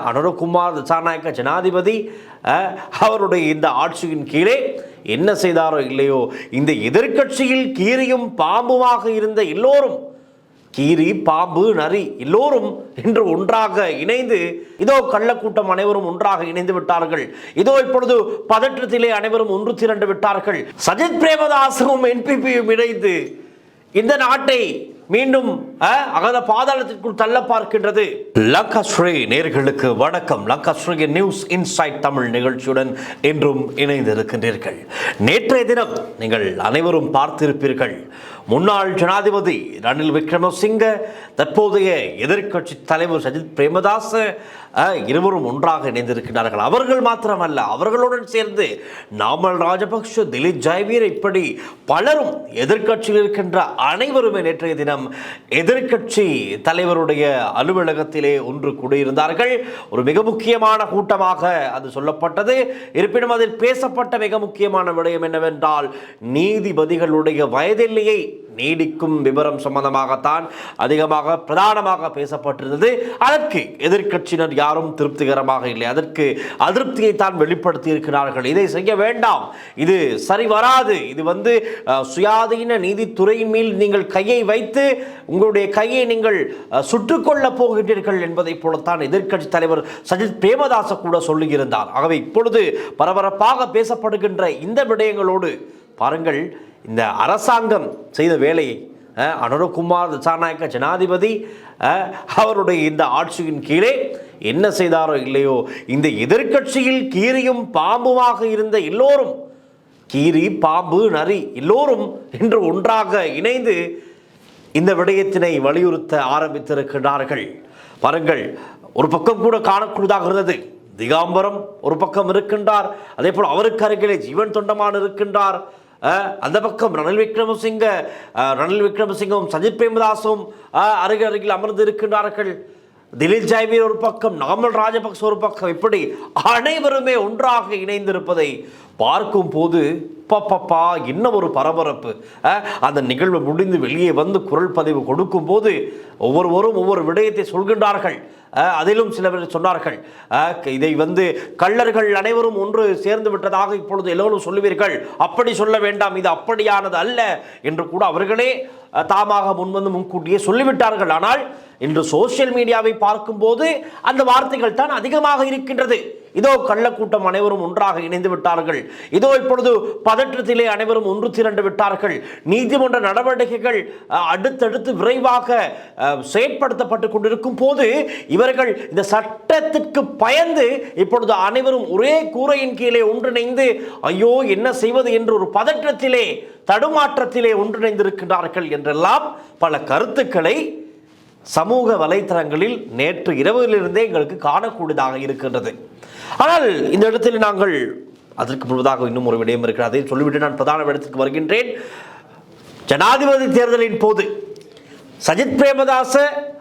அனுரகுமார் திசாநாயக்க ஜனாதிபதி அவருடைய இந்த ஆட்சியின் கீழே என்ன செய்தாரோ இல்லையோ, இந்த எதிர்க்கட்சியில் கீரியும் பாம்புமாக இருந்த எல்லோரும், கீரி பாம்பு நரி எல்லோரும் இன்று ஒன்றாக இணைந்து இதோ கள்ளக்கூட்டம் அனைவரும் ஒன்றாக இணைந்து விட்டார்கள். இதோ இப்பொழுது பதற்றத்திலே அனைவரும் ஒன்று திரண்டு விட்டார்கள். சஜித் பிரேமதாசவும் என்பிபியும் இணைந்து இந்த நாட்டை மீண்டும் அகத பாதாளத்திற்குள் தள்ள பார்க்கின்றது. லங்காஸ்ரீ நேர்களுக்கு வணக்கம். லங்காஸ்ரீ நியூஸ் இன்சைட் தமிழ் நிகழ்ச்சியுடன் இன்றும் இணைந்திருக்கின்றீர்கள். நேற்றைய தினம் நீங்கள் அனைவரும் பார்த்திருப்பீர்கள், முன்னாள் ஜனாதிபதி ரணில் விக்ரமசிங்க, தற்போதைய எதிர்க்கட்சி தலைவர் சஜித் பிரேமதாச இருவரும் ஒன்றாக இணைந்திருக்கிறார்கள். அவர்கள் மாத்திரமல்ல, அவர்களுடன் சேர்ந்து நாமல் ராஜபக்ஷ, திலீப் ஜெயவீர், இப்படி பலரும் எதிர்க்கட்சியில் இருக்கின்ற அனைவருமே நேற்றைய தினம் எதிர்க்கட்சி தலைவருடைய அலுவலகத்திலே ஒன்று கூடியிருந்தார்கள். ஒரு மிக முக்கியமான கூட்டமாக அது சொல்லப்பட்டது. இருப்பினும் அதில் பேசப்பட்ட மிக முக்கியமான விடயம் என்னவென்றால், நீதிபதிகளுடைய வயதெல்லையை நீடிக்கும் விவரம் சம்பந்தமாகத்தான் அதிகமாக பிரதானமாக பேசப்பட்டிருந்தது. அதற்கு எதிர்க்கட்சியினர் யாரும் திருப்திகரமாக இல்லை. அதற்கு அதிருப்தியை தான் வெளிப்படுத்தி இருக்கிறார்கள். இதை செய்ய வேண்டாம், இது சரி வராது, இது சுயாதீன நீதித்துறையின் மேல் நீங்கள் கையை வைத்து உங்களுடைய கையை நீங்கள் சுட்டுக்கொள்ள போகின்றீர்கள் என்பதை போலத்தான் எதிர்க்கட்சி தலைவர் சஜித் பிரேமதாச கூட சொல்லுகிறார். ஆகவே இப்பொழுது பரபரப்பாக பேசப்படுகின்ற இந்த விடயங்களோடு பாருங்கள், இந்த அரசாங்கம் செய்த வேலையை அனுரகுமார் திசாநாயக்க ஜனாதிபதி அவருடைய இந்த ஆட்சியின் கீழே என்ன செய்தாரோ இல்லையோ, இந்த எதிர்க்கட்சியில் கீரியும் பாம்புமாக இருந்த எல்லோரும், கீரி பாம்பு நரி எல்லோரும் இன்று ஒன்றாக இணைந்து இந்த விடயத்தினை வலியுறுத்த ஆரம்பித்திருக்கிறார்கள். பாருங்கள், ஒரு பக்கம் கூட காணக்கூடியதாக இருந்தது, திகாம்பரம் ஒரு பக்கம் இருக்கின்றார், அதே போல் அவருக்கு அருகிலே ஜீவன் தொண்டமான் இருக்கின்றார். அந்த பக்கம் ரணில் விக்ரமசிங்கவும் சஜித் பிரேமதாசும் அருகில் அமர்ந்து இருக்கின்றார்கள். திலீப் ஜெயவீர் ஒரு பக்கம், நாமல் ராஜபக்ச ஒரு பக்கம், இப்படி அனைவருமே ஒன்றாக இணைந்திருப்பதை பார்க்கும் போது என்ன ஒரு பரபரப்பு. அந்த நிகழ்வு முடிந்து வெளியே வந்து குரல் பதிவு கொடுக்கும் போது ஒவ்வொருவரும் ஒவ்வொரு விடயத்தை சொல்கின்றார்கள். அதிலும் சில பேர் சொன்னார்கள், இதை கள்ளர்கள் அனைவரும் ஒன்று சேர்ந்து விட்டதாக இப்பொழுது எல்லோரும் சொல்லுவீர்கள், அப்படி சொல்ல வேண்டாம், இது அப்படியானது அல்ல என்று கூட அவர்களே தாமாக முன்வந்து முன்கூட்டியே சொல்லிவிட்டார்கள். ஆனால் இன்று சோசியல் மீடியாவை பார்க்கும்போது அந்த வார்த்தைகள் தான் அதிகமாக இருக்கின்றது. இதோ கள்ளக்கூட்டம் அனைவரும் ஒன்றாக இணைந்து விட்டார்கள், இதோ இப்பொழுது பதற்றத்திலே அனைவரும் ஒன்று திரண்டு விட்டார்கள், நீதிமன்ற நடவடிக்கைகள் அடுத்தடுத்து விரைவாக செயற்படுத்தப்பட்டுக் கொண்டிருக்கும் போது இவர்கள் இந்த சட்டத்திற்கு பயந்து இப்பொழுது அனைவரும் ஒரே கூரையின் கீழே ஒன்றிணைந்து ஐயோ என்ன செய்வது என்று ஒரு பதற்றத்திலே தடுமாற்றத்திலே ஒன்றிணைந்திருக்கிறார்கள் என்றெல்லாம் பல கருத்துக்களை சமூக வலைத்தளங்களில் நேற்று இரவிலிருந்தே எங்களுக்கு காணக்கூடியதாக இருக்கின்றது. ஆனால் இந்த இடத்தில் நாங்கள் அதற்கு முன்பதாக இன்னும் ஒரு விடயம் இருக்கிறது, அதை சொல்லிவிட்டு நான் பிரதான இடத்துக்கு வருகின்றேன். ஜனாதிபதி தேர்தலின் போது சஜித் பிரேமதாச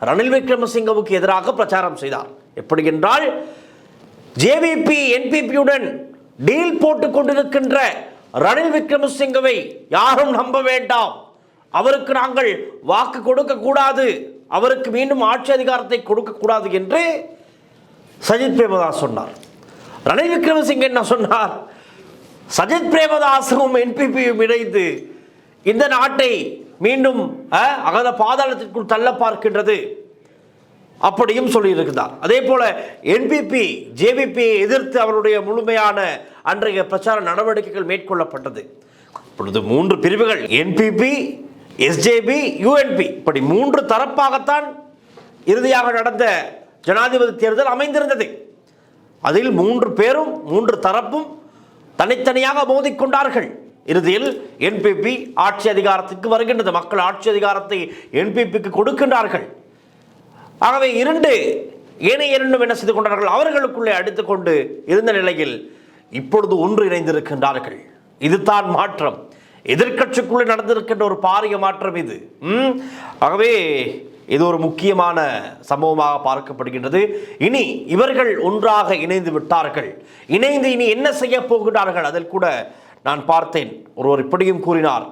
ரணில் விக்ரமசிங்கவுக்கு எதிராக பிரச்சாரம் செய்தார். எப்படி என்றால், ஜேவிபி என்பிபியுடன் டீல் போட்டுக் கொண்டிருக்கின்ற ரணில் விக்ரமசிங்கவை யாரும் நம்ப வேண்டாம், அவருக்கு நாங்கள் வாக்கு கொடுக்க கூடாது, அவருக்கு மீண்டும் ஆட்சி அதிகாரத்தை கொடுக்க கூடாது என்று சஜித் பிரேமதாஸ் சொன்னார். ரணில் விக்ரமசிங்க என்ன சொன்னார், சஜித் பிரேமதாசவும் என்பிபியும் இணைந்து இந்த நாட்டை மீண்டும் அகத பாதாளத்திற்குள் தள்ள பார்க்கின்றது அப்படியும் சொல்லியிருக்கிறார். அதே போல என்பிபி ஜேவிபியை எதிர்த்து அவருடைய முழுமையான அன்றைய பிரச்சார நடவடிக்கைகள் மேற்கொள்ளப்பட்டது. இப்பொழுது 3 பிரிவுகள், என்பிபி, எஸ்ஜேபி, யூஎன்பி, இப்படி 3 தரப்பாகத்தான் இறுதியாக நடந்த ஜனாதிபதி தேர்தல் அமைந்திருந்தது. அதில் 3 பேரும் 3 தரப்பும் தனித்தனியாக மோதிக்கொண்டார்கள். இறுதியில் என்பிபி ஆட்சி அதிகாரத்திற்கு வருகின்றது, மக்கள் ஆட்சி அதிகாரத்தை என்பிபிக்கு கொடுக்கின்றார்கள். ஆகவே ஏனைய இரண்டும் என்ன செய்து கொண்டார்கள், அவர்களுக்குள்ளே அடித்துக்கொண்டு இருந்த நிலையில் இப்பொழுது ஒன்று இணைந்திருக்கின்றார்கள். இதுதான் மாற்றம், எதிர்க்கட்சிக்குள்ளே நடந்திருக்கின்ற ஒரு பாரிய மாற்றம் இது. ஆகவே இது ஒரு முக்கியமான சம்பவமாக பார்க்கப்படுகின்றது. இனி இவர்கள் ஒன்றாக இணைந்து விட்டார்கள், இணைந்து இனி என்ன செய்ய போகிறார்கள் அதில் கூட நான் பார்த்தேன். ஒருவர் இப்படியும் கூறினார்,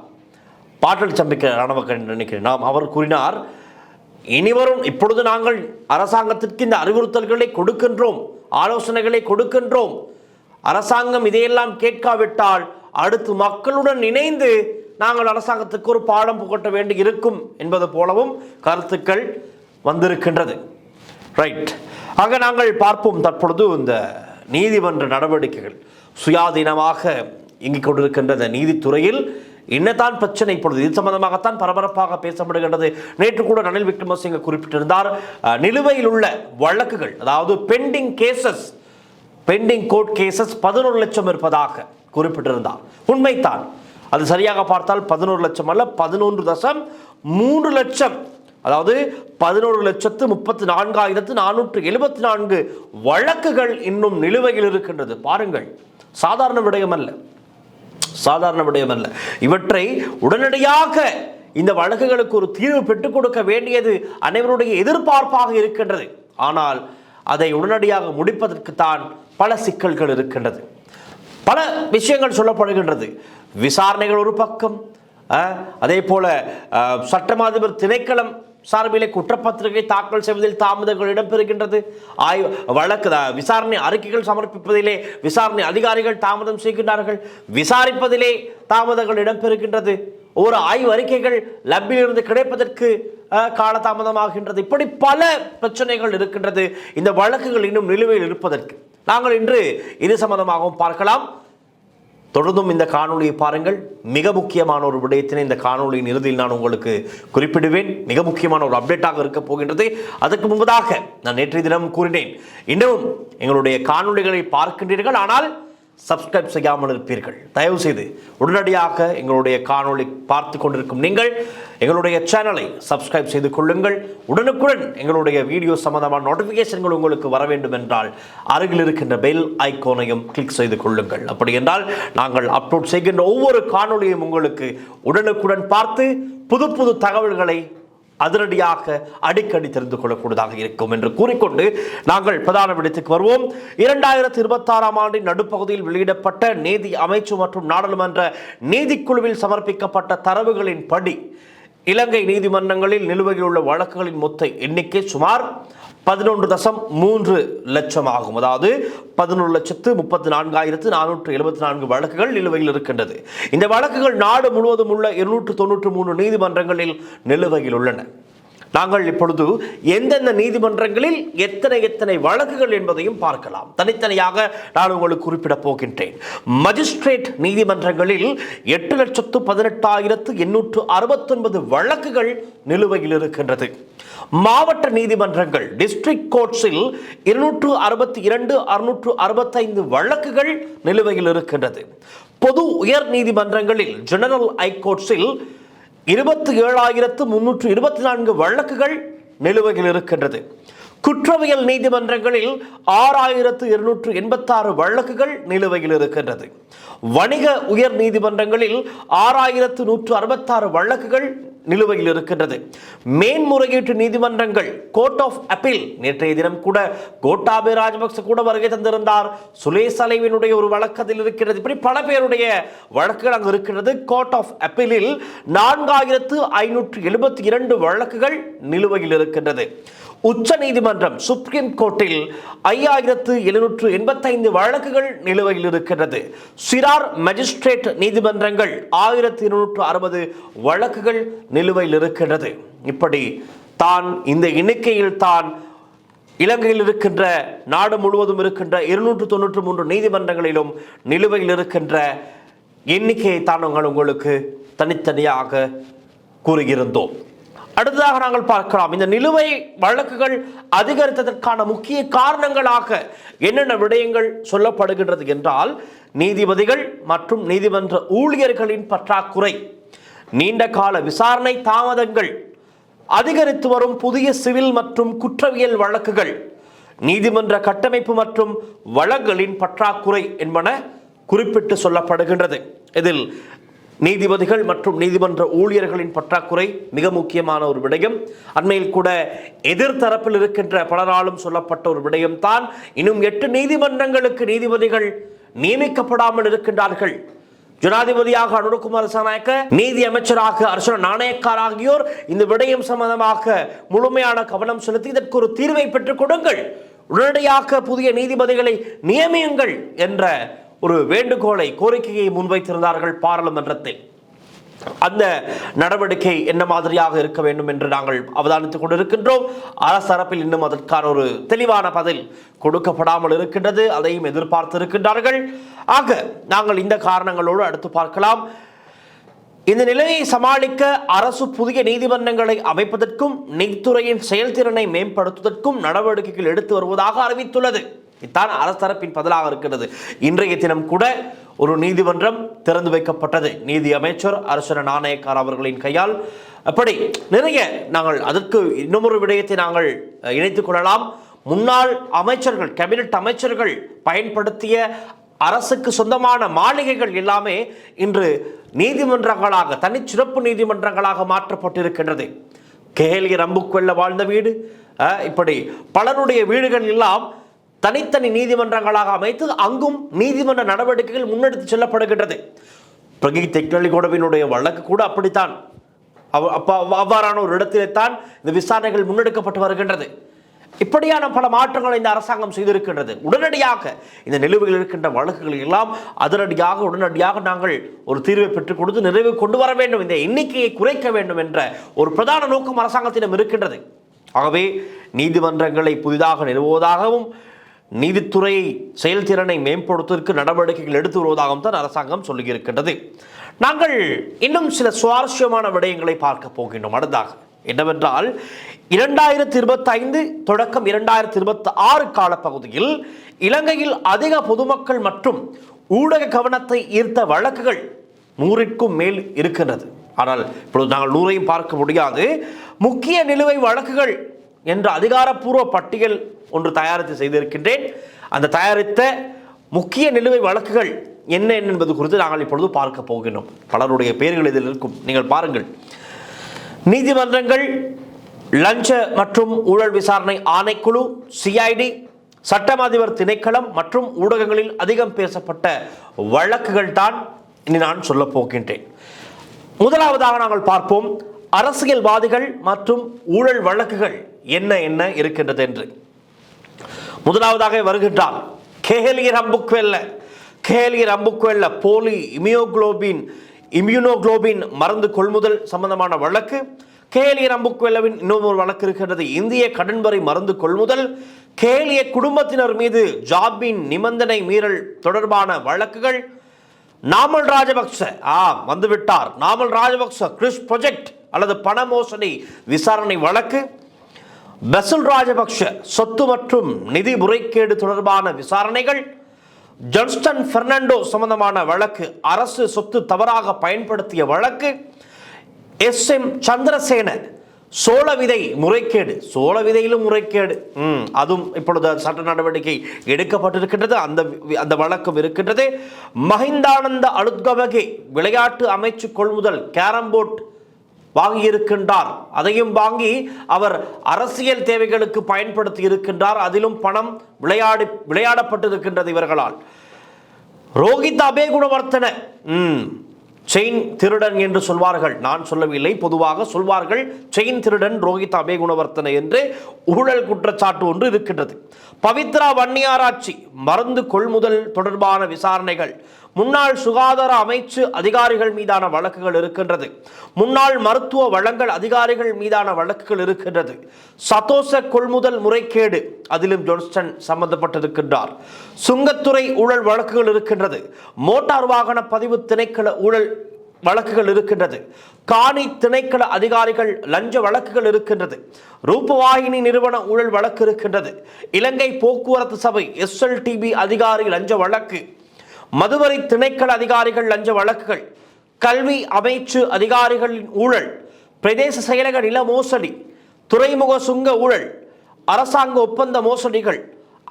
பாட்டல் சம்பிக்க நினைக்கிறேன் அவர் கூறினார், இனிவரும் இப்பொழுது நாங்கள் அரசாங்கத்திற்கு இந்த அறிவுறுத்தல்களை கொடுக்கின்றோம், ஆலோசனைகளை கொடுக்கின்றோம். அரசாங்கம் இதையெல்லாம் கேட்காவிட்டால் அடுத்து மக்களுடன் இணைந்து நாங்கள் அரசாங்கத்துக்கு ஒரு பாடம் புகட்ட வேண்டி இருக்கும் என்பது போலவும் கருத்துக்கள் வந்திருக்கின்றது. ரைட். ஆக நாங்கள் பார்ப்போம் தற்பொழுது இந்த நீதிமன்ற நடவடிக்கைகள் சுயாதீனமாக இயங்கிக் கொண்டிருக்கின்ற இந்த நீதித்துறையில் என்னதான் பிரச்சனை இப்பொழுது இது சம்பந்தமாகத்தான் பரபரப்பாக பேசப்படுகின்றது. நேற்று கூட ரணில் விக்ரமசிங்க குறிப்பிட்டிருந்தார், நிலுவையில் உள்ள வழக்குகள், அதாவது பெண்டிங் கோர்ட் கேசஸ் 11 லட்சம் இருப்பதாக குறிப்பிட்டிருந்தார். உண்மைத்தான். அது சரியாக பார்த்தால் 11 லட்சம் அல்ல, 11.3 லட்சம், அதாவது 11,34,474 வழக்குகள் இன்னும் நிலுவையில் இருக்கின்றது. பாருங்கள், சாதாரண விடயம் அல்ல. இவற்றை உடனடியாக இந்த வழக்குகளுக்கு ஒரு தீர்வு பெற்றுக் கொடுக்க வேண்டியது அனைவருடைய எதிர்பார்ப்பாக இருக்கின்றது. ஆனால் அதை உடனடியாக முடிப்பதற்கு தான் பல சிக்கல்கள் இருக்கின்றது. பல விஷயங்கள் சொல்லப்படுகின்றது. விசாரணைகள் ஒரு பக்கம், அதே போல சட்டமா அதிபர் திணைக்களம் சார்பிலே குற்றப்பத்திரிகை தாக்கல் செய்வதில் தாமதங்கள் இடம்பெறுகின்றது. விசாரணை அறிக்கைகள் சமர்ப்பிப்பதிலே விசாரணை அதிகாரிகள் தாமதம் செய்கின்றார்கள். விசாரிப்பதிலே தாமதங்கள் இடம்பெறுகின்றது. ஒரு ஆய்வு அறிக்கைகள் லப்பில் இருந்து கிடைப்பதற்கு காலதாமதமாகின்றது. இப்படி பல பிரச்சனைகள் இருக்கின்றது இந்த வழக்குகள் இன்னும் நிலுவையில் இருப்பதற்கு. நாங்கள் இன்று இது சம்பந்தமாகவும் பார்க்கலாம். தொடர்ந்தும் இந்த காணொலியை பாருங்கள். மிக முக்கியமான ஒரு விடயத்தினை இந்த காணொலியின் இறுதியில் நான் உங்களுக்கு குறிப்பிடுவேன். மிக முக்கியமான ஒரு அப்டேட்டாக இருக்க போகின்றது. அதற்கு முன்பதாக நான் நேற்றைய தினம் கூறினேன், இன்னும் எங்களுடைய காணொலிகளை பார்க்கின்றீர்கள், ஆனால் சப்ஸ்கிரைப் செய்யாமல் இருப்பீர்கள். தயவு செய்து உடனடியாக எங்களுடைய காணொலி பார்த்து கொண்டிருக்கும் நீங்கள் எங்களுடைய சேனலை சப்ஸ்கிரைப் செய்து கொள்ளுங்கள். உடனுக்குடன் எங்களுடைய வீடியோ சம்பந்தமான நோட்டிஃபிகேஷன்கள் உங்களுக்கு வர வேண்டும் என்றால் அருகில் இருக்கின்ற பெல் ஐகானையும் கிளிக் செய்து கொள்ளுங்கள். அப்படி என்றால் நாங்கள் அப்லோட் செய்கின்ற ஒவ்வொரு காணொலியும் உங்களுக்கு உடனுக்குடன் பார்த்து புது புது தகவல்களை அதிரடியாக அடிக்கடி தெரிந்து கொள்ளக்கூடியதாக இருக்கும் என்று கூறிக்கொண்டு நாங்கள் பிரதான விடயத்துக்கு வருவோம். 2026ஆம் ஆண்டின் நடுப்பகுதியில் வெளியிடப்பட்ட நீதி அமைச்சு மற்றும் நாடாளுமன்ற நீதிக்குழுவில் சமர்ப்பிக்கப்பட்ட தரவுகளின் படி இலங்கை நீதிமன்றங்களில் நிலுவையில் உள்ள வழக்குகளின் மொத்த எண்ணிக்கை சுமார் 11.3 லட்சம் ஆகும். அதாவது 11,34,474 வழக்குகள் நிலுவையில் இருக்கின்றது. இந்த வழக்குகள் நாடு முழுவதும் உள்ள 293 நீதிமன்றங்களில் நிலுவையில் உள்ளன. நாங்கள் இப்பொழுது எந்தெந்த நீதிமன்றங்களில் எத்தனை வழக்குகள் என்பதையும் பார்க்கலாம். தனித்தனியாக நான் உங்களுக்கு குறிப்பிட போகின்றேன். மஜிஸ்ட்ரேட் நீதிமன்றங்களில் 8,18,869 வழக்குகள் நிலுவையில் இருக்கின்றது. மாவட்ட நீதிமன்றங்கள் டிஸ்ட்ரிக்ட் கோர்ட்ஸில் 262,665 வழக்குகள் நிலுவையில் இருக்கின்றது. பொது உயர் நீதிமன்றங்களில் ஜெனரல் ஹைகோர்ட்ஸில் 27,324 வழக்குகள் நிலுவையில் இருக்கின்றது. குற்றவியல் நீதிமன்றங்களில் 6,286 வழக்குகள் நிலுவையில் இருக்கின்றது. வணிக உயர் நீதிமன்றங்களில் 6,166 வழக்குகள் நிலுவையில் இருக்கின்றது. மேன்முறையீட்டு நீதிமன்றங்கள் கோர்ட் ஆஃப் அப்பீல், நேற்றைய தினம் கூட கோட்டாபய ராஜபக்ச கூட வருகை தந்திருந்தார். சுலேஷ் அலைவினுடைய ஒரு வழக்கத்தில் இருக்கிறது. இப்படி பல பேருடைய வழக்குகள் அங்கு இருக்கின்றது. கோர்ட் ஆஃப் அப்பீலில் 4,572 வழக்குகள் நிலுவையில் இருக்கின்றது. உச்ச நீதிமன்றம் சுப்ரீம் கோர்ட்டில் 5,785 வழக்குகள் நிலுவையில் இருக்கின்றது. சிறார் மஜிஸ்ட்ரேட் நீதிமன்றங்கள் 1,260 வழக்குகள் நிலுவையில் இருக்கின்றது. இப்படி தான் இந்த எண்ணிக்கையில் தான் இலங்கையில் இருக்கின்ற நாடு முழுவதும் இருக்கின்ற 293 நீதிமன்றங்களிலும் நிலுவையில் இருக்கின்ற எண்ணிக்கையை தான் உங்களுக்கு தனித்தனியாக கூறுகின்றோம். அடுத்ததாக நாங்கள் பார்க்கலாம், இந்த நிலுவை வழக்குகள் அதிகரித்ததற்கான முக்கிய காரணங்களாக என்னென்ன விடயங்கள் சொல்லப்படுகின்றது என்றால், நீதிபதிகள் மற்றும் நீதிமன்ற ஊழியர்களின் பற்றாக்குறை, நீண்ட கால விசாரணை தாமதங்கள், அதிகரித்து வரும் புதிய சிவில் மற்றும் குற்றவியல் வழக்குகள், நீதிமன்ற கட்டமைப்பு மற்றும் வளங்களின் பற்றாக்குறை என்பன குறிப்பிட்டு சொல்லப்படுகின்றது. இதில் நீதிபதிகள் மற்றும் நீதிமன்ற ஊழியர்களின் பற்றாக்குறை மிக முக்கியமான ஒரு விடயம். அண்மையில் கூட எதிர்த்தரப்பில் இருக்கின்ற பலராலும் சொல்லப்பட்ட ஒரு விடயம் தான், இன்னும் 8 நீதிமன்றங்களுக்கு நீதிபதிகள் நியமிக்கப்படாமல் இருக்கின்றார்கள். ஜனாதிபதியாக அனுரகுமார திசாநாயக்க, நீதி அமைச்சராக அர்ச்சனா நாணயக்கார் ஆகியோர் இந்த விடயம் சம்பந்தமாக முழுமையான கவனம் செலுத்தி இதற்கு ஒரு தீர்வை பெற்றுக் கொடுங்கள், உடனடியாக புதிய நீதிபதிகளை நியமியுங்கள் என்ற ஒரு வேண்டுகோளை, கோரிக்கையை முன்வைத்திருந்தார்கள் பாராளுமன்றத்தில். அந்த நடவடிக்கை என்ன மாதிரியாக இருக்க வேண்டும் என்று நாங்கள் அவதானித்துக் கொண்டிருக்கின்றோம். அரசு தரப்பில் இன்னும் அதற்கான ஒரு தெளிவான பதில் கொடுக்கப்படாமல் இருக்கின்றது. அதையும் எதிர்பார்த்து இருக்கின்றார்கள். ஆக நாங்கள் இந்த காரணங்களோடு அடுத்து பார்க்கலாம். இந்த நிலையை சமாளிக்க அரசு புதிய நீதிமன்றங்களை அமைப்பதற்கும் நீதித்துறையின் செயல்திறனை மேம்படுத்துவதற்கும் நடவடிக்கைகள் எடுத்து வருவதாக அறிவித்துள்ளது. இதுதான் அரசு தரப்பின் பதிலாக இருக்கிறது. இன்றைய தினம் கூட ஒரு நீதிமன்றம் திறந்து வைக்கப்பட்டது, நீதி அமைச்சர் அர்ச்சனா நாணயக்கார் அவர்களின் கையால். அப்படி நிறைய நாங்கள் அதற்கு இன்னொரு விடயத்தை நாங்கள் இணைத்துக் கொள்ளலாம். முன்னாள் அமைச்சர்கள், கேபினட் அமைச்சர்கள் பயன்படுத்திய அரசுக்கு சொந்தமான மாளிகைகள் எல்லாமே இன்று நீதிமன்றங்களாக, தனிச்சிறப்பு நீதிமன்றங்களாக மாற்றப்பட்டிருக்கின்றது. கேஎல்ஏ ரம்புக்வெல்ல வாழ்ந்த வீடு, இப்படி பலருடைய வீடுகள் எல்லாம் தனித்தனி நீதிமன்றங்களாக அமைத்து அங்கும் நீதிமன்ற நடவடிக்கைகள் முன்னெடுத்து செல்லப்படுகின்றது. பிரகீத் தெக்னலிகோடவினுடைய வழக்கு கூட அப்படித்தான், அவ்வாறான ஒரு இடத்திலே தான் இந்த விசாரணைகள் முன்னெடுக்கப்பட்டு வருகின்றது. இப்படியான பல மாற்றங்களை இந்த அரசாங்கம் செய்திருக்கின்றது. உடனடியாக இந்த நிலுவையில் இருக்கின்ற வழக்குகள் எல்லாம் உடனடியாக நாங்கள் ஒரு தீர்வை பெற்றுக் கொடுத்து நிறைவு கொண்டு வர வேண்டும், இந்த எண்ணிக்கையை குறைக்க வேண்டும் என்ற ஒரு பிரதான நோக்கம் அரசாங்கத்திடம் இருக்கின்றது. ஆகவே நீதிமன்றங்களை புதிதாக நிறுவுவதாகவும் நீதித்துறையை செயல்திறனை மேம்படுத்துவதற்கு நடவடிக்கைகள் எடுத்து வருவதாகவும் தான் அரசாங்கம் சொல்லியிருக்கின்றது. நாங்கள் இன்னும் சில சுவாரஸ்யமான விடயங்களை பார்க்க போகின்றோம். அடுத்ததாக என்னவென்றால் 2025 தொடக்கம் 2026 காலப்பகுதியில் இலங்கையில் அதிக பொதுமக்கள் மற்றும் ஊடக கவனத்தை ஈர்த்த வழக்குகள் 100க்கும் மேல் இருக்கின்றது. ஆனால் இப்பொழுது நாங்கள் 100ஐயும் பார்க்க முடியாது. முக்கிய நிலுவை வழக்குகள் என்ற அதிகாரப்பூர்வ பட்டியல் ஒன்று தயாரித்து செய்திருக்கின்றேன். அந்த தயாரித்த முக்கிய நிலுவை வழக்குகள் என்ன என்பது குறித்து நாங்கள் இப்பொழுது பார்க்க போகிறோம். பலருடைய பெயர்கள் இதில் இருக்கும், நீங்கள் பாருங்கள். நீதிமன்றங்கள், லஞ்ச மற்றும் ஊழல் விசாரணை ஆணைக்குழு, சிஐடி, சட்டம் அதிபர் திணைக்களம் மற்றும் ஊடகங்களில் அதிகம் பேசப்பட்ட வழக்குகள் தான் இனி நான் சொல்ல போகின்றேன். முதலாவதாக நாங்கள் பார்ப்போம் அரசியல்வாதிகள் மற்றும் ஊழல் வழக்குகள் என்ன என்ன இருக்கின்றது என்று. முதலாவதாக வருகின்றார் கேஎல்ஏ ரம்புக்வெல்ல போலி இம்யூனோகுளோபின் மருந்து கொள்முதல் சம்பந்தமான வழக்கு. கேஎல்ஏ ரம்புக்வெல்லவின் இன்னொரு வழக்கு இருக்கின்றது, இந்திய கடன்வரி மருந்து கொள்முதல். கேஎல்ஏ குடும்பத்தினர் மீது ஜாமீன் நிபந்தனை மீறல் தொடர்பான வழக்குகள். நாமல் ராஜபக்ச வந்துவிட்டார், நாமல் ராஜபக்ச கிறிஸ் ப்ராஜெக்ட் அல்லது பண மோசடி விசாரணை வழக்கு. பசில் ராஜபக்ஷ சொத்து மற்றும் நிதி முறைகேடு தொடர்பான விசாரணைகள். ஜான்ஸ்டன் பெர்னாண்டோ சம்பந்தமான வழக்கு, அரசு சொத்து தவறாக பயன்படுத்திய வழக்கு. SM சந்திரசேன சோழ விதை முறைகேடு, சோழ விதையிலும் முறைகேடு, அதுவும் இப்பொழுது சட்ட நடவடிக்கை எடுக்கப்பட்டிருக்கின்றது, அந்த வழக்கம் இருக்கின்றது. மஹிந்தானந்த அலுத்கவகே விளையாட்டு அமைச்சு கொள்முதல் கேரம் போர்ட் வாங்கியிருக்கின்றார், அதையும் வாங்கி அவர் அரசியல் தேவைகளுக்கு பயன்படுத்தி இருக்கின்றார், அதிலும் பணம் விளையாடப்பட்டிருக்கின்றது இவர்களால். ரோஹித் அபேகுணவர்த்தன செயின் திருடன் என்று சொல்வார்கள், நான் சொல்லவில்லை, பொதுவாக சொல்வார்கள் செயின் திருடன் ரோஹித் அபேகுணவர்த்தன என்று ஊழல் குற்றச்சாட்டு ஒன்று இருக்கின்றது. பவித்ரா வன்னியாராட்சி மருந்து கொள்முதல் தொடர்பான விசாரணைகள். முன்னாள் சுகாதார அமைச்சு அதிகாரிகள் மீதான வழக்குகள் இருக்கின்றது. முன்னாள் மருத்துவ வழங்கல் அதிகாரிகள் மீதான வழக்குகள் இருக்கின்றது. சதோச கொள்முதல் முறைகேடு, அதிலும் ஜான்ஸ்டன் சம்பந்தப்பட்டிருக்கின்றார். சுங்கத்துறை ஊழல் வழக்குகள் இருக்கின்றது. மோட்டார் வாகன பதிவு திணைக்கள ஊழல் வழக்குகள் இருக்கின்றது. காணி திணைக்கள அதிகாரிகள் லஞ்ச வழக்குகள் இருக்கின்றது. ரூபவாகினி நிறுவன ஊழல் வழக்கு இருக்கின்றது. இலங்கை போக்குவரத்து சபை SLTB அதிகாரி லஞ்ச வழக்கு. மதுவரி திணைக்கள அதிகாரிகள் லஞ்ச வழக்குகள். கல்வி அமைச்சு அதிகாரிகளின் ஊழல். பிரதேச செயலக நில மோசடி. துறைமுக சுங்க ஊழல். அரசாங்க ஒப்பந்த மோசடிகள்.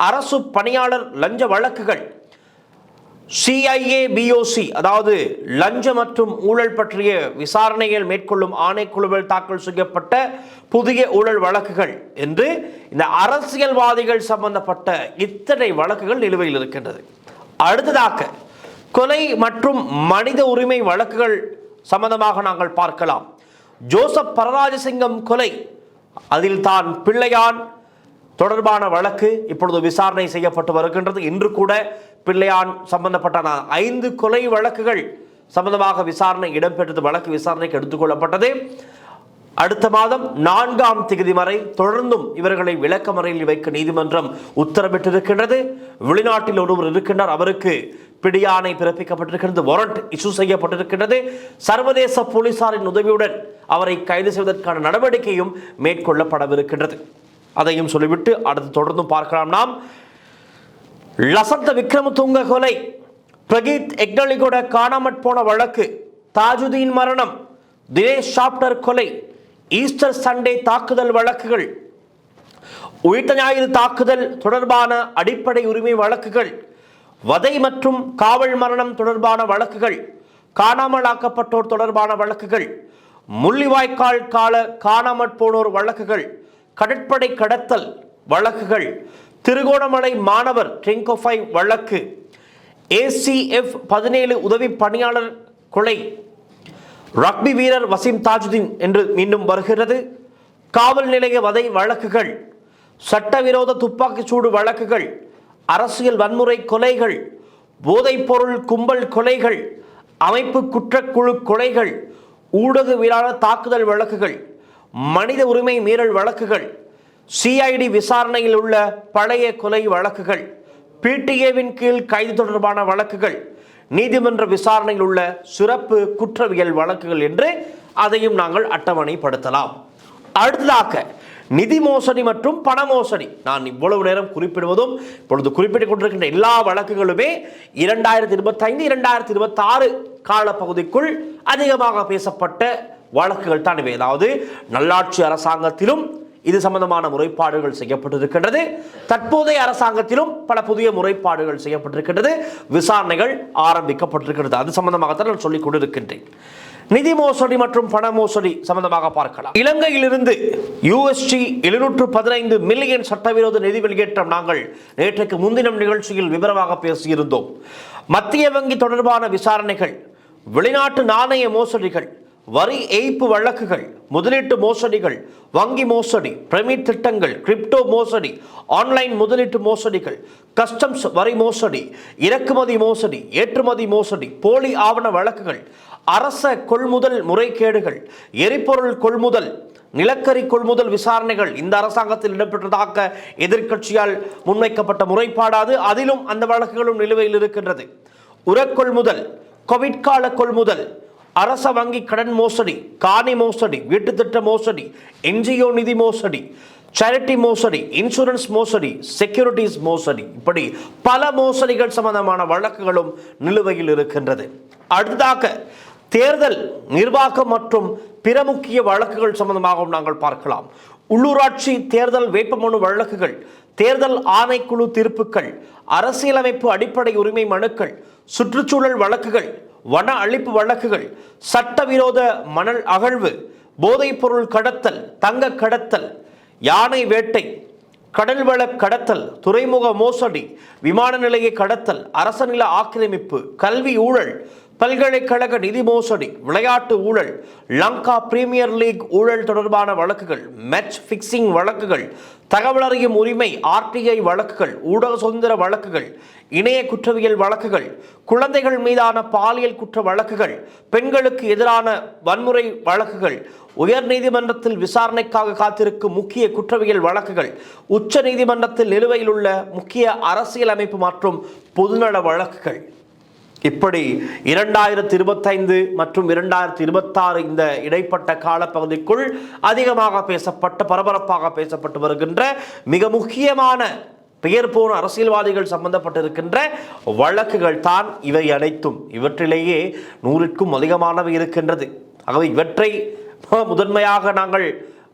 அரசு பணியாளர் லஞ்ச வழக்குகள். CIA BOC அதாவது லஞ்ச மற்றும் ஊழல் பற்றிய விசாரணைகள் மேற்கொள்ளும் ஆணைக்குழுவில் தாக்கல் செய்யப்பட்ட புதிய ஊழல் வழக்குகள் என்று இந்த அரசியல்வாதிகள் சம்பந்தப்பட்ட இத்தனை வழக்குகள் நிலுவையில் இருக்கின்றது. அடுத்ததாக கொலை மற்றும் மனித உரிமை வழக்குகள் சம்பந்தமாக நாங்கள் பார்க்கலாம். ஜோசப் பரராஜசிங்கம் கொலை, அதில் தான் பிள்ளையான் தொடர்பான வழக்கு இப்பொழுது விசாரணை செய்யப்பட்டு வருகின்றது. இன்று கூட பிள்ளையான் சம்பந்தப்பட்ட 5 கொலை வழக்குகள் சம்பந்தமாக விசாரணை இடம்பெற்றது. வழக்கு விசாரணைக்கு எடுத்துக்கொள்ளப்பட்டது. அடுத்த மாதம் 4ஆம் தேதி வரை தொடர்ந்தும் இவர்களை விளக்கமறையில் வைக்க நீதிமன்றம் உத்தரவிட்டிருக்கின்றது. வெளிநாட்டில் ஒருவர் இருக்கின்றார், அவருக்கு பிடியாணை பிறப்பிக்கப்பட்டிருக்கிறது, வாரண்ட் இஷ்யூ செய்யப்பட்டிருக்கின்றது. சர்வதேச போலீசாரின் உதவியுடன் அவரை கைது செய்வதற்கான நடவடிக்கையும் மேற்கொள்ளப்படவிருக்கின்றது. அதையும் சொல்லிவிட்டு அடுத்து தொடர்ந்து பார்க்கலாம். நாம் லசந்த விக்ரமதுங்க கொலை, பிரகீத் எக்னலிகோட காணாமற் போன வழக்கு, தாஜுதீன் மரணம், தினேஷ் ஷாப்டர் கொலை, ஈஸ்டர் சண்டே தாக்குதல் வழக்குகள், உயிர்த்த ஞாயிறு தாக்குதல் தொடர்பான அடிப்படை உரிமை வழக்குகள், வதை மற்றும் காவல் மரணம் தொடர்பான வழக்குகள், காணாமலாக்கப்பட்டோர் தொடர்பான வழக்குகள், முள்ளிவாய்க்கால் கால காணாமற் போனோர் வழக்குகள், கடற்படை கடத்தல் வழக்குகள், திருகோணமலை மாணவர் ட்ரிங்கோஃபை வழக்கு, ACF 17 உதவி பணியாளர் கொலை, ரக்பி வீரர் வசீம் தாஜுதீன் என்று மீண்டும் வருகிறது, காவல் நிலைய வதை வழக்குகள், சட்டவிரோத துப்பாக்கிச் சூடு வழக்குகள், அரசியல் வன்முறை கொலைகள், போதைப்பொருள் கும்பல் கொலைகள், அமைப்பு குற்றக்குழு கொலைகள், ஊடகவியலாளர் தாக்குதல் வழக்குகள், மனித உரிமை மீறல் வழக்குகள், CID விசாரணையில் உள்ள பழைய கொலை வழக்குகள், PTA-வின் கீழ் கைது தொடர்பான வழக்குகள், நீதிமன்ற விசாரணையில் உள்ள சிறப்பு குற்றவியல் வழக்குகள் என்று அதையும் நாங்கள் அட்டவணைப்படுத்தலாம். அடுத்ததாக நிதி மோசடி மற்றும் பண மோசடி. நான் இவ்வளவு நேரம் குறிப்பிடுவதும் இப்பொழுது குறிப்பிட்டுக் கொண்டிருக்கின்ற எல்லா வழக்குகளுமே 2025 2026 காலப்பகுதிக்குள் அதிகமாக பேசப்பட்ட வழக்குகள் தான் இவை. அதாவது நல்லாட்சி அரசாங்கத்திலும் இது சம்பந்தமான முறைப்பாடுகள் செய்யப்பட்டிருக்கின்றது. தற்போதைய அரசாங்கத்திலும் பல புதிய முறைப்பாடுகள் செய்யப்பட்டிருக்கின்றது. விசாரணைகள் ஆரம்பிக்கப்பட்டிருக்கிறது. அது சம்பந்தமாகத்தான் நான் சொல்லிக் கொண்டிருக்கின்றேன். நிதி மோசடி மற்றும் பண மோசடி சம்பந்தமாக பார்க்கலாம். இலங்கையிலிருந்து USD 715 மில்லியன் சட்டவிரோத நிதி வெளியேற்றம் நாங்கள் நேற்றைக்கு முன்தினம் நிகழ்ச்சியில் விவரமாக பேசியிருந்தோம். மத்திய வங்கி தொடர்பான விசாரணைகள், வெளிநாட்டு நாணய மோசடிகள், வரி ஏய்ப்பு வழக்குகள், முதலீட்டு மோசடிகள், வங்கி மோசடி, பிரமிட் திட்டங்கள், கிரிப்டோ மோசடி, ஆன்லைன் முதலீட்டு மோசடிகள், கஸ்டம்ஸ் வரி மோசடி, இறக்குமதி மோசடி, ஏற்றுமதி மோசடி, போலி ஆவண வழக்குகள், அரச கொள்முதல் முறைகேடுகள், எரிபொருள் கொள்முதல், நிலக்கரி கொள்முதல் விசாரணைகள் இந்த அரசாங்கத்தில் இடம்பெற்றதாக எதிர்க்கட்சியால் முன்வைக்கப்பட்ட முறைப்பாடாது. அதிலும் அந்த வழக்குகளும் நிலுவையில் இருக்கின்றது. உரக்கொள்முதல், கோவிட் கால கொள்முதல், அரச வங்கி கடன் மோசடி, காணி மோசடி, வீட்டு திட்ட மோசடி, NGO நிதி மோசடி, சேரிட்டி மோசடி, இன்சூரன்ஸ் மோசடி, செக்யூரிட்டிஸ் மோசடி, இப்படி பல மோசடிகள் சம்பந்தமான வழக்குகளும் நிலுவையில் இருக்கின்றது. அடுத்ததாக தேர்தல் நிர்வாகம் மற்றும் பிற முக்கிய வழக்குகள் சம்பந்தமாகவும் நாங்கள் பார்க்கலாம். உள்ளூராட்சி தேர்தல் வேட்புமனு வழக்குகள், தேர்தல் ஆணைக்குழு தீர்ப்புகள், அரசியலமைப்பு அடிப்படை உரிமை மனுக்கள், சுற்றுச்சூழல் வழக்குகள், வன அழிப்பு வழக்குகள், சட்டவிரோத மணல் அகழ்வு, போதைப்பொருள் கடத்தல், தங்க கடத்தல், யானை வேட்டை, கடல்வள கடத்தல், துறைமுக மோசடி, விமான நிலைய கடத்தல், அரச நில ஆக்கிரமிப்பு, கல்வி ஊழல், பல்கலைக்கழக நிதி மோசடி, விளையாட்டு ஊழல், லங்கா பிரீமியர் லீக் ஊழல் தொடர்பான வழக்குகள், மேட்ச் பிக்சிங் வழக்குகள், தகவல் அறியும் உரிமை RTI வழக்குகள், ஊடக சுதந்திர வழக்குகள், இணைய குற்றவியல் வழக்குகள், குழந்தைகள் மீதான பாலியல் குற்ற வழக்குகள், பெண்களுக்கு எதிரான வன்முறை வழக்குகள், உயர் நீதிமன்றத்தில் விசாரணைக்காக காத்திருக்கும் முக்கிய குற்றவியல் வழக்குகள், உச்ச நீதிமன்றத்தில் நிலுவையில் உள்ள முக்கிய அரசியலமைப்பு மற்றும் பொதுநல வழக்குகள், இப்படி 2025 மற்றும் 2026 இந்த இடைப்பட்ட காலப்பகுதிக்குள் அதிகமாக பேசப்பட்ட பரபரப்பாக பேசப்பட்டு வருகின்ற மிக முக்கியமான பெயர் போன அரசியல்வாதிகள் சம்பந்தப்பட்டிருக்கின்ற வழக்குகள் தான் இவை அனைத்தும். இவற்றிலேயே 100க்கும் அதிகமானவை இருக்கின்றது. ஆகவே இவற்றை முதன்மையாக நாங்கள்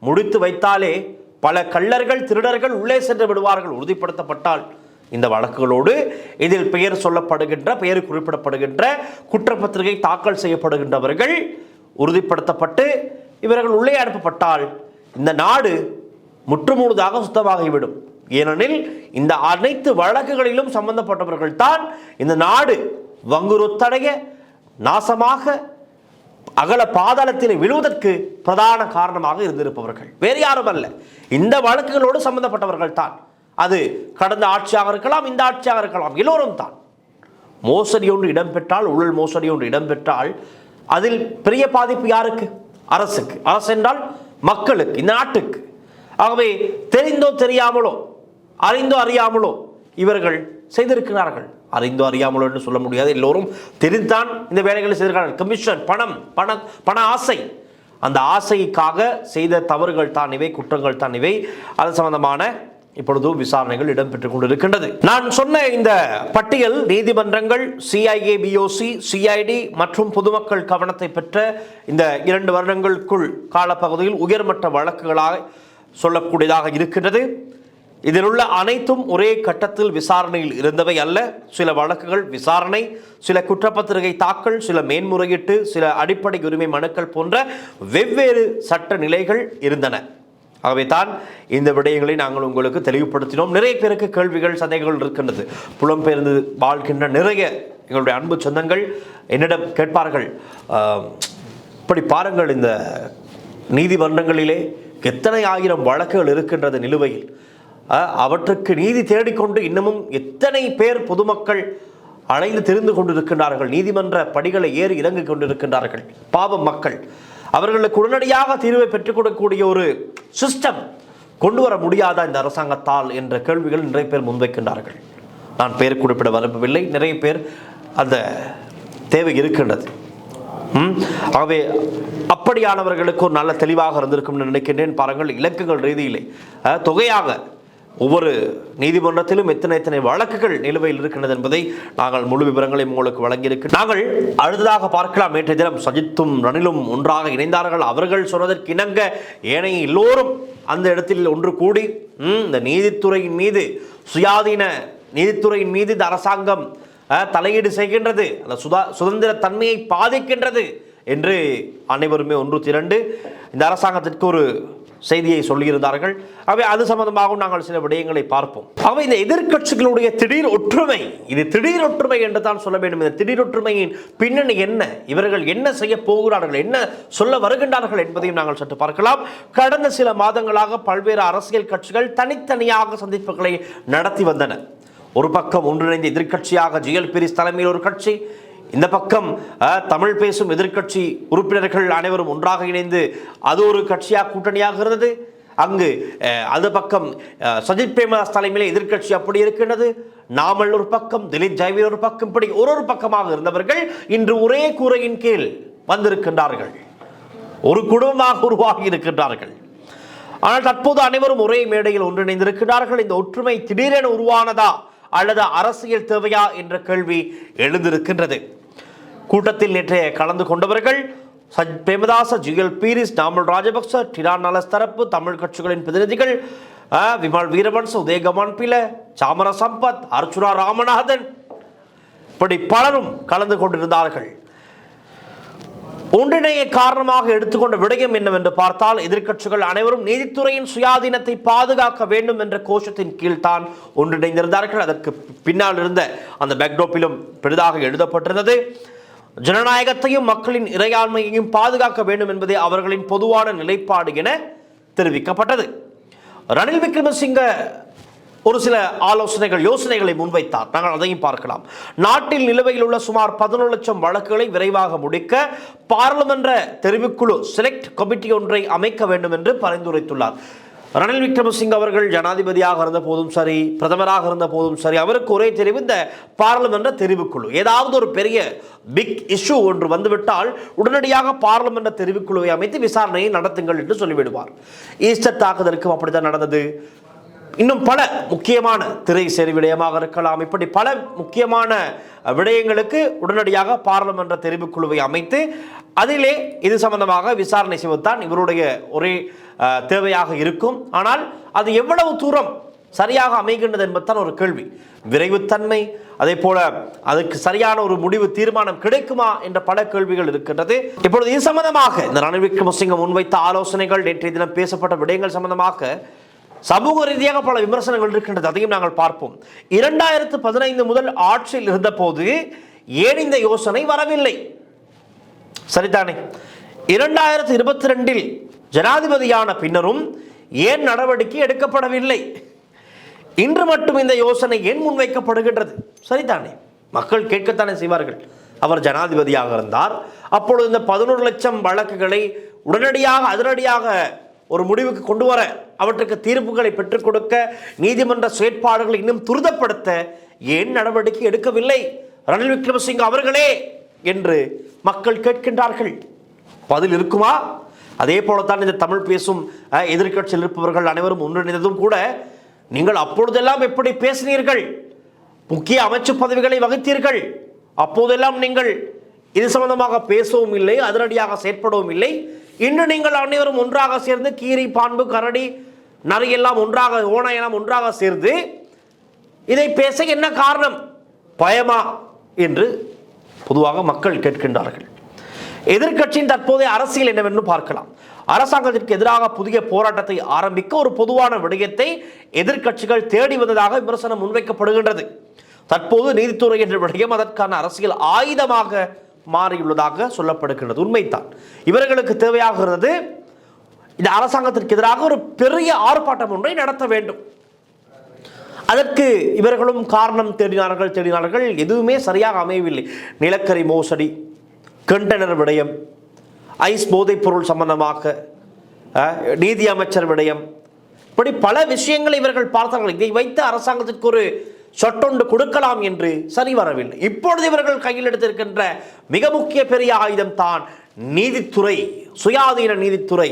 முடித்து வைத்தாலே பல கள்ளர்கள் திருடர்கள் உள்ளே சென்று விடுவார்கள். உறுதிப்படுத்தப்பட்டால் இந்த வழக்குகளோடு இதில் பெயர் சொல்லப்படுகின்ற பெயர் குறிப்பிடப்படுகின்ற குற்றப்பத்திரிகை தாக்கல் செய்யப்படுகின்றவர்கள் உறுதிப்படுத்தப்பட்டு இவர்கள் உள்ளே அனுப்பப்பட்டால் இந்த நாடு முற்றுமுழுதாக சுத்தமாகிவிடும். ஏனெனில் இந்த அனைத்து வழக்குகளிலும் சம்பந்தப்பட்டவர்கள் தான் இந்த நாடு வங்குறுத்தடைய நாசமாக அகல பாதாளத்தில் விழுவதற்கு பிரதான காரணமாக இருந்திருப்பவர்கள் வேறு யாரும் அல்ல, இந்த வழக்குகளோடு சம்பந்தப்பட்டவர்கள் தான். அது கடந்த ஆட்சியாக இருக்கலாம், இந்த ஆட்சியாக இருக்கலாம், எல்லோரும் தான். மோசடி ஒன்று இடம்பெற்றால், ஊழல் மோசடி ஒன்று இடம்பெற்றால் அதில் பெரிய பாதிப்பு யாருக்கு? அரசுக்கு. அரசு என்றால் மக்களுக்கு, இந்த நாட்டுக்கு. ஆகவே தெரிந்தோ தெரியாமலோ, அறிந்தோ அறியாமலோ இவர்கள் செய்திருக்கிறார்கள். அறிந்தோ அறியாமலோ என்று சொல்ல முடியாது, எல்லோரும் தெரிந்தான் இந்த வேலைகளை செய்திருக்கிறார்கள். கமிஷன், பண ஆசை, அந்த ஆசைக்காக செய்த தவறுகள் தான் இவை, குற்றங்கள் தான் இவை. அது சம்பந்தமான இப்பொழுது விசாரணைகள் இடம்பெற்றுக் கொண்டிருக்கின்றது. நான் சொன்ன இந்த பட்டியல் நீதிமன்றங்கள், சிஐஏ, பிஓசி, சிஐடி மற்றும் பொதுமக்கள் கவனத்தை பெற்ற இந்த 2 வருடங்களுக்குள் காலப்பகுதியில் உயர்மட்ட வழக்குகளாக சொல்லக்கூடியதாக இருக்கின்றது. இதில் உள்ள அனைத்தும் ஒரே கட்டத்தில் விசாரணையில் இருந்தவை அல்ல. சில வழக்குகள் விசாரணை, சில குற்றப்பத்திரிகை தாக்கல், சில மேன்முறையீட்டு, சில அடிப்படை உரிமை மனுக்கள் போன்ற வெவ்வேறு சட்ட நிலைகள் இருந்தன. ஆகவே தான் இந்த விடயங்களை நாங்கள் உங்களுக்கு தெளிவுபடுத்தினோம். நிறைய பேருக்கு கேள்விகள், சந்தேகங்கள் இருக்கின்றது. புலம்பெயர்ந்து வாழ்கின்ற நிறைய எங்களுடைய அன்பு சொந்தங்கள் என்னிடம் கேட்பார்கள், இப்படி பாருங்கள், இந்த நீதிமன்றங்களிலே எத்தனை ஆயிரம் வழக்குகள் இருக்கின்றது நிலுவையில், அவற்றுக்கு நீதி தேடிக்கொண்டு இன்னமும் எத்தனை பேர் பொதுமக்கள் அலைந்து திரிந்து கொண்டிருக்கின்றார்கள், நீதிமன்ற படிகளை ஏறி இறங்கிக் கொண்டிருக்கின்றார்கள், பாவம் மக்கள், அவர்களுக்கு உடனடியாக தீர்வை பெற்றுக் கொடுக்கக்கூடிய ஒரு சிஸ்டம் கொண்டு வர முடியாதா இந்த அரசாங்கத்தால் என்ற கேள்விகள் நிறைய பேர் முன்வைக்கின்றார்கள். நான் பெயர் குறிப்பிட விரும்பவில்லை, நிறைய பேர் அந்த தேவை இருக்கின்றது. ஆகவே அப்படியானவர்களுக்கு ஒரு நல்ல தெளிவாக இருந்திருக்கும் நினைக்கின்றேன். பாருங்கள், இலக்குகள் ரீதியிலே தொகையாக ஒவ்வொரு நீதிமன்றத்திலும் எத்தனை வழக்குகள் நிலுவையில் இருக்கின்றது என்பதை நாங்கள் முழு விவரங்களையும் உங்களுக்கு வழங்கியிருக்கிறோம். நாங்கள் அடுத்ததாக பார்க்கலாம். நேற்றைய தினம் சஜித்தும் ரணிலும் ஒன்றாக இணைந்தார்கள். அவர்கள் சொன்னதற்கு இணங்க ஏனைய எல்லோரும் அந்த இடத்தில் ஒன்று கூடி இந்த நீதித்துறையின் மீது, சுயாதீன நீதித்துறையின் மீது இந்த அரசாங்கம் தலையீடு செய்கின்றது, அந்த சுதந்திர தன்மையை பாதிக்கின்றது என்று அனைவருமே ஒன்று திரண்டு இந்த அரசாங்கத்திற்கு ஒரு செய்தியை சொல்லியிருந்தார்கள். ஆகவே அது சம்பந்தமாகவும் நாங்கள் சில விடயங்களை பார்ப்போம். ஆகவே இந்த எதிர்க்கட்சிகளுடைய திடீர் ஒற்றுமை, இது திடீர் ஒற்றுமை என்று தான் சொல்ல வேண்டும். இந்த திடீர் ஒற்றுமையின் பின்னணி என்ன, இவர்கள் என்ன செய்ய போகிறார்கள், என்ன சொல்ல வருகின்றார்கள் என்பதையும் நாங்கள் சற்று பார்க்கலாம். கடந்த சில மாதங்களாக பல்வேறு அரசியல் கட்சிகள் தனித்தனியாக சந்திப்புகளை நடத்தி வந்தன. ஒரு பக்கம் ஒன்றிணைந்த எதிர்க்கட்சியாக ஜிஎல் பீரிஸ் தலைமையில் ஒரு கட்சி, இந்த பக்கம் தமிழ் பேசும் எதிர்க்கட்சி உறுப்பினர்கள் அனைவரும் ஒன்றாக இணைந்து அது ஒரு கட்சியாக கூட்டணியாக இருந்தது. அங்கு அந்த பக்கம் சஜித் பிரேமதாஸ் தலைமையிலே எதிர்க்கட்சி அப்படி இருக்கின்றது, நாமல் ஒரு பக்கம், திலீப் ஜெயவீர் ஒரு பக்கம், இப்படி ஒரு பக்கமாக இருந்தவர்கள் இன்று ஒரே கூரையின் கீழ் வந்திருக்கின்றார்கள், ஒரு குடும்பமாக உருவாகி இருக்கின்றார்கள். ஆனால் தற்போது அனைவரும் ஒரே மேடையில் ஒன்றிணைந்திருக்கிறார்கள். இந்த ஒற்றுமை திடீரென உருவானதா அல்லது அரசியல் தேவையா என்ற கேள்வி எழுந்திருக்கின்றது. கூட்டத்தில் நேற்றைய கலந்து கொண்டவர்கள் சஜித் பிரேமதாச, ஜிஎல் பீரிஸ், நாமல் ராஜபக்ச, டிரான் நலஸ் தரப்பு தமிழ் கட்சிகளின் பிரதிநிதிகள், விமல் வீரவன்ச, உதயகமன் பில, சாமர சம்பத், அர்ச்சுனா ராமநாதன், இப்படி பலரும் கலந்து கொண்டிருந்தார்கள். ஒன்றிணைய காரணமாக எடுத்துக்கொண்ட விடயம் என்னவென்று பார்த்தால், எதிர்க்கட்சிகள் அனைவரும் நீதித்துறையின் சுயாதீனத்தை பாதுகாக்க வேண்டும் என்ற கோஷத்தின் கீழ்தான் ஒன்றிணைந்திருந்தார்கள். அதற்கு பின்னால் இருந்த அந்த பேக்ட்ராப்பிலும் பெரிதாக எழுதப்பட்டிருந்தது, ஜனநாயகத்தையும் மக்களின் இறையாண்மையையும் பாதுகாக்க வேண்டும் என்பதே அவர்களின் பொதுவான நிலைப்பாடு என தெரிவிக்கப்பட்டது. ரணில் விக்ரமசிங்க ஒரு சில யோசனைகளை முன்வைத்தார். நாங்கள் அதையும் பார்க்கலாம். நாட்டில் நிலுவையில் உள்ள சுமார் 11 லட்சம் வழக்குகளை விரைவாக முடிக்க பாராளுமன்ற தெரிவுக்குழு செலக்ட் கமிட்டி ஒன்றை அமைக்க வேண்டும் என்று பரிந்துரைத்துள்ளார். ரணில் விக்ரமசிங்க அவர்கள் ஜனாதிபதியாக இருந்த போதும் சரி, பிரதமராக இருந்த போதும் சரி, அவருக்கு ஒரே தெரிவு இந்த பாராளுமன்ற தெரிவுக்குழு. ஏதாவது ஒரு பெரிய பிக் இஷ்யூ ஒன்று வந்துவிட்டால் உடனடியாக பாராளுமன்ற தெரிவுக்குழுவை அமைத்து விசாரணையை நடத்துங்கள் என்று சொல்லிவிடுவார். ஈஸ்டர் தாக்குதலுக்கும் அப்படித்தான் நடந்தது. இன்னும் பல முக்கியமான திரை சேரி விடயமாக இருக்கலாம், இப்படி பல முக்கியமான விடயங்களுக்கு உடனடியாக பாராளுமன்ற தெரிவுக்குழுவை அமைத்து அதிலே இது சம்பந்தமாக விசாரணை செய்வதுதான் இவருடைய ஒரே தேவையாக இருக்கும். ஆனால் அது எவ்வளவு தூரம் சரியாக அமைகின்றது என்பதுதான் ஒரு கேள்வி. விரைவுத்தன்மை, அதே போல அதுக்கு சரியான ஒரு முடிவு தீர்மானம் கிடைக்குமா என்ற பல கேள்விகள் இருக்கின்றது. இப்பொழுது இது சம்பந்தமாக இந்த ரணில் விக்ரமசிங்க முன்வைத்த ஆலோசனைகள், நேற்றைய தினம் பேசப்பட்ட விடயங்கள் சம்பந்தமாக சமூக ரீதியாக பல விமர்சனங்கள் இருக்கின்றது. அதையும் நாங்கள் பார்ப்போம். 2015 முதல் ஆட்சியில் இருந்த போது ஏன் இந்த யோசனை வரவில்லை? சரிதானே? 2022 ஜனாதிபதியான பின்னரும் ஏன் நடவடிக்கை எடுக்கப்படவில்லை? இன்று மட்டும் இந்த யோசனை ஏன் முன்வைக்கப்படுகின்றது? சரிதானே? மக்கள் கேட்கத்தானே செய்வார்கள். அவர் ஜனாதிபதியாக இருந்தார், அப்பொழுது இந்த 11 லட்சம் வழக்குகளை உடனடியாக அதிரடியாக ஒரு முடிவுக்கு கொண்டு வர, அவற்றுக்கு தீர்ப்புகளை பெற்றுக் கொடுக்க, நீதிமன்ற செயற்பாடுகளை இன்னும் துரிதப்படுத்த ஏன் நடவடிக்கை எடுக்கவில்லை ரணில் விக்ரமசிங்க அவர்களே என்று மக்கள் கேட்கின்றார்கள். பதில் இருக்குமா? அதே போலத்தான் இந்த தமிழ் பேசும் எதிர்க்கட்சியில் இருப்பவர்கள் அனைவரும் ஒன்றிணைந்ததும் கூட, நீங்கள் அப்பொழுதெல்லாம் எப்படி பேசினீர்கள், முக்கிய அமைச்சு பதவிகளை வகித்தீர்கள், அப்போதெல்லாம் நீங்கள் இது சம்பந்தமாக பேசவும் இல்லை, அதிரடியாக செயற்படவும் இல்லை. இன்று நீங்கள் அனைவரும் ஒன்றாக சேர்ந்து கீரி, பாம்பு, கரடி, நரி எல்லாம் ஒன்றாக, ஓனை எல்லாம் ஒன்றாக சேர்ந்து இதை பேச என்ன காரணம்? பயமா என்று பொதுவாக மக்கள் கேட்கின்றார்கள். எதிர்க்கட்சியின் தற்போதைய அரசியல் என்னவென்று பார்க்கலாம். அரசாங்கத்திற்கு எதிராக புதிய போராட்டத்தை ஆரம்பிக்க ஒரு பொதுவான விடயத்தை எதிர்க்கட்சிகள் தேடி வந்ததாக விமர்சனம் முன்வைக்கப்படுகின்றது. தற்போது நீதித்துறை என்ற விடயம் அதற்கான அரசியல் ஆயுதமாக மாறியுள்ளதாக சொல்லப்படுகின்றது. உண்மைத்தான். இவர்களுக்கு தேவையாகிறது இந்த அரசாங்கத்திற்கு எதிராக ஒரு பெரிய ஆர்ப்பாட்டம் ஒன்றை நடத்த வேண்டும். அதற்கு இவர்களும் காரணம் தேடினார்கள். எதுவுமே சரியாக அமையவில்லை. நிலக்கரி மோசடி, கண்டெய்னர் விடயம், ஐஸ் போதைப் பொருள் சம்பந்தமாக நீதி அமைச்சர் விடயம், இப்படி பல விஷயங்களை இவர்கள் பார்த்தார்கள். இதை வைத்து அரசாங்கத்திற்கு ஒரு சொட்டொண்டு கொடுக்கலாம் என்று சரி வரவில்லை. இப்பொழுது இவர்கள் கையில் எடுத்திருக்கின்ற மிக முக்கிய பெரிய ஆயுதம் தான் நீதித்துறை, சுயாதீன நீதித்துறை.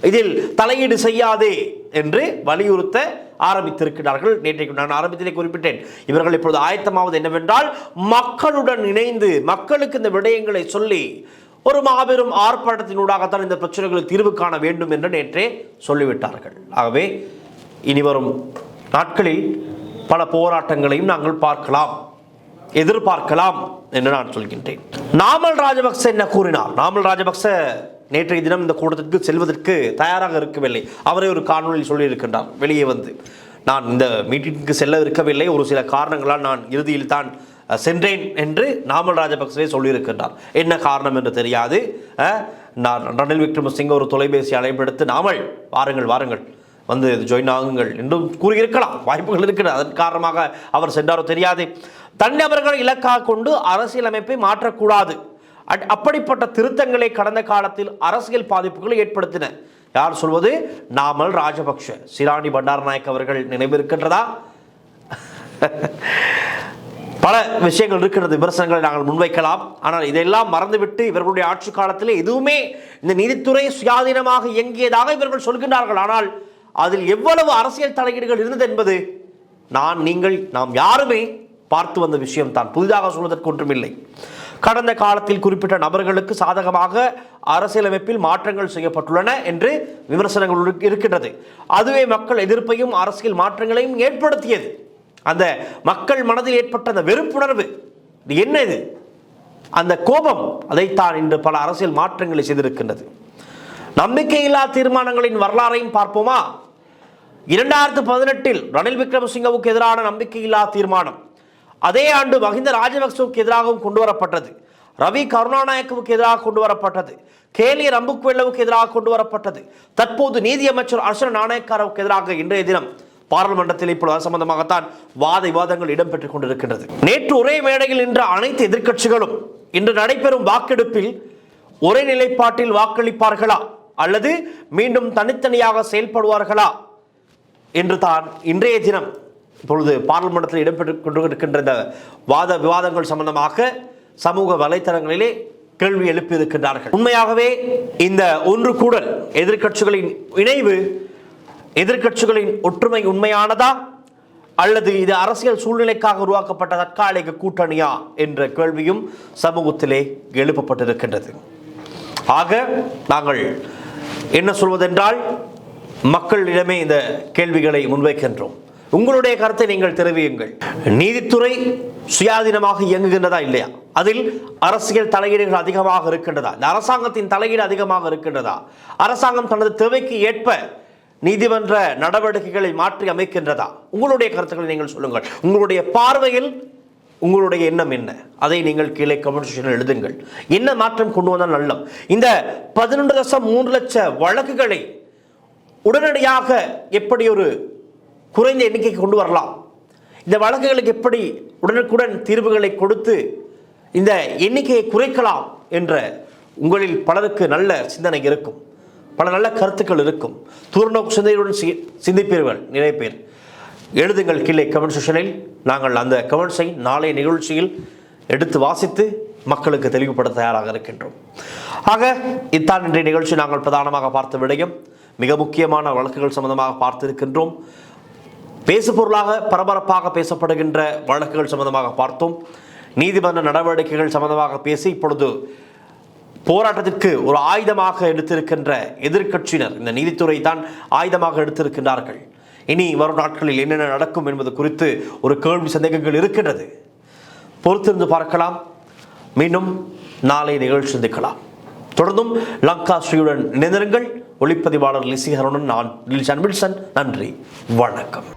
இதில் தலையீடு செய்யாதே என்று வலியுறுத்த ஆரம்பித்திருக்கிறார்கள். நேற்றைக்கு நான் ஆரம்பத்திலே குறிப்பிட்டேன். இவர்கள் இப்பொழுது ஆயத்தமாவது என்னவென்றால், மக்களுடன் இணைந்து மக்களுக்கு இந்த விடயங்களை சொல்லி ஒரு மாபெரும் ஆர்ப்பாட்டத்தினூடாகத்தான் இந்த பிரச்சனைகளுக்கு தீர்வு காண வேண்டும் என்று நேற்றே சொல்லிவிட்டார்கள். ஆகவே இனிவரும் நாட்களில் பல போராட்டங்களையும் நாங்கள் எதிர்பார்க்கலாம் என்று நான் சொல்கின்றேன். நாமல் ராஜபக்ச என்ன கூறினார்? நாமல் ராஜபக்ச நேற்றைய தினம் இந்த கூட்டத்திற்கு செல்வதற்கு தயாராக இருக்கவில்லை. அவரே ஒரு காணொலியில் சொல்லியிருக்கின்றார். வெளியே வந்து, நான் இந்த மீட்டிங்க்கு செல்ல இருக்கவில்லை, ஒரு சில காரணங்களால் நான் இறுதியில் தான் சென்றேன் என்று நாமல் ராஜபக்சவே சொல்லியிருக்கின்றார். என்ன காரணம் என்று தெரியாது. நான் ரணில் விக்ரமசிங்க ஒரு தொலைபேசி அழைப்பெடுத்து, நாமல் வாருங்கள் வந்து ஜாயின் ஆகுங்கள் என்றும் கூறியிருக்கலாம். வாய்ப்புகள் இருக்கிறது. அதன் காரணமாக அவர் சென்றாரோ தெரியாது. தனிநபர்கள் இலக்காக கொண்டு அரசியலமைப்பை மாற்றக்கூடாது. அப்படிப்பட்ட திருத்தங்களை கடந்த காலத்தில் அரசியல் பாதிப்புகளை ஏற்படுத்தின. யார் சொல்வது? நாமல் ராஜபக்ஷ. சிராணி பண்டாரநாயக் அவர்கள் நினைவிருக்கின்றதா? பல விஷயங்கள் இருக்கிறது, விமர்சனங்களை நாங்கள் முன்வைக்கலாம். ஆனால் இதெல்லாம் மறந்துவிட்டு இவர்களுடைய ஆட்சி காலத்தில் எதுவுமே இந்த நீதித்துறை சுயாதீனமாக இயங்கியதாக இவர்கள் சொல்கின்றார்கள். ஆனால் அதில் எவ்வளவு அரசியல் தலையீடுகள் இருந்தது என்பது நாம் யாருமே பார்த்து வந்த விஷயம் தான். புதிதாக சொல்வதற்கு ஒன்றுமில்லை. கடந்த காலத்தில் குறிப்பிட்ட நபர்களுக்கு சாதகமாக அரசியலமைப்பில் மாற்றங்கள் செய்யப்பட்டுள்ளன என்று விமர்சனங்கள் இருக்கின்றது. அதுவே மக்கள் எதிர்ப்பையும் அரசியல் மாற்றங்களையும் ஏற்படுத்தியது. அந்த மக்கள் மனதில் ஏற்பட்ட அந்த வெறுப்புணர்வு என்ன? இது அந்த கோபம், அதைத்தான் இன்று பல அரசியல் மாற்றங்களை செய்திருக்கின்றது. நம்பிக்கையில்லா தீர்மானங்களின் வரலாறையும் பார்ப்போமா? 2018 ரணில் விக்ரமசிங்கவுக்கு எதிரான நம்பிக்கையில்லா தீர்மானம் அதே ஆண்டு மஹிந்த ராஜபக்சவுக்கு எதிராகவும் கொண்டு வரப்பட்டது. ரவி கருணாநாயக்கவுக்கு எதிராக கொண்டு வரப்பட்டது. கேலிய ரம்புக்வெல்லவுக்கு எதிராக கொண்டு வரப்பட்டது. தற்போது நீதி அமைச்சர் அர்ச்சனா நாணயக்காரவுக்கு எதிராக இன்றைய தினம் பாராளுமன்றத்தில் இப்பொழுது சம்பந்தமாகத்தான் விவாதங்கள் இடம்பெற்றுக் கொண்டிருக்கின்றது. நேற்று ஒரே மேடையில் நின்ற அனைத்து எதிர்க்கட்சிகளும் இன்று நடைபெறும் வாக்கெடுப்பில் ஒரே நிலைப்பாட்டில் வாக்களிப்பார்களா அல்லது மீண்டும் தனித்தனியாக செயல்படுவார்களா என்று தான் இன்றைய தினம் இப்பொழுது பாராளுமன்றத்தில் இடம்பெற்றுக் கொண்டிருக்கின்ற இந்த விவாதங்கள் சம்பந்தமாக சமூக வலைத்தளங்களிலே கேள்வி எழுப்பியிருக்கின்றார்கள். உண்மையாகவே இந்த ஒன்று கூடல், எதிர்க்கட்சிகளின் இணைவு, எதிர்க்கட்சிகளின் ஒற்றுமை உண்மையானதா அல்லது இது அரசியல் சூழ்நிலைக்காக உருவாக்கப்பட்ட தற்காலிக கூட்டணியா என்ற கேள்வியும் சமூகத்திலே எழுப்பப்பட்டிருக்கின்றது. ஆக நாங்கள் என்ன சொல்வதென்றால், மக்களிடமே இந்த கேள்விகளை முன்வைக்கின்றோம். உங்களுடைய கருத்தை நீங்கள் தெரிவியுங்கள். நீதித்துறை சுயாதீனமாக இயங்குகின்றதா இல்லையா? அதில் அரசியல் தலையீடுகள் அதிகமாக இருக்கின்றதா? இந்த அரசாங்கத்தின் தலையீடு அதிகமாக இருக்கின்றதா? அரசாங்கம் தனது தேவைக்கு ஏற்ப நீதிமன்ற நடவடிக்கைகளை மாற்றி அமைக்கின்றதா? உங்களுடைய கருத்துக்களை நீங்கள் சொல்லுங்கள். உங்களுடைய பார்வையில் உங்களுடைய எண்ணம் என்ன? அதை நீங்கள் கீழே கமெண்ட் செக்ஷனில் எழுதுங்கள். என்ன மாற்றம் கொண்டு வந்தால் நல்லம்? இந்த 11.3 லட்ச வழக்குகளை உடனடியாக எப்படி ஒரு குறைந்த எண்ணிக்கைக்கு கொண்டு வரலாம்? இந்த வழக்குகளுக்கு எப்படி உடனுக்குடன் தீர்வுகளை கொடுத்து இந்த எண்ணிக்கையை குறைக்கலாம் என்ற உங்களில் பலருக்கு நல்ல சிந்தனை இருக்கும், பல நல்ல கருத்துக்கள் இருக்கும். தூரநோக்கு சிந்தனையுடன் சிந்திப்பீர்கள் நிறைய பேர். எழுதுங்கள் கீழே கமெண்ட் செக்ஷனில். நாங்கள் அந்த கமெண்ட்ஸை நாளைய நிகழ்ச்சியில் எடுத்து வாசித்து மக்களுக்கு தெளிவுபடுத்த தயாராக இருக்கின்றோம். ஆக இத்தான் இன்றைய நிகழ்ச்சி நாங்கள் பிரதானமாக பார்த்த விடயம். மிக முக்கியமான வழக்குகள் சம்பந்தமாக பார்த்திருக்கின்றோம். பேசுபொருளாக பரபரப்பாக பேசப்படுகின்ற வழக்குகள் சம்பந்தமாக பார்த்தோம். நீதிமன்ற நடவடிக்கைகள் சம்பந்தமாக பேசி இப்பொழுது போராட்டத்திற்கு ஒரு ஆயுதமாக எடுத்திருக்கின்ற எதிர்க்கட்சியினர் இந்த நீதித்துறை தான் ஆயுதமாக எடுத்திருக்கின்றார்கள். இனி வரும் நாட்களில் என்னென்ன நடக்கும் என்பது குறித்து ஒரு கேள்வி சந்தேகங்கள் இருக்கின்றது. பொறுத்திருந்து பார்க்கலாம். மீண்டும் நாளை நிகழ்ச்சி சந்திக்கலாம். தொடர்ந்தும் லங்கா ஸ்ரீயுடன் இணைந்திருங்கள். ஒளிப்பதிவாளர் லிசிஹருடன் நான் லில்ஷன் வில்சன். நன்றி, வணக்கம்.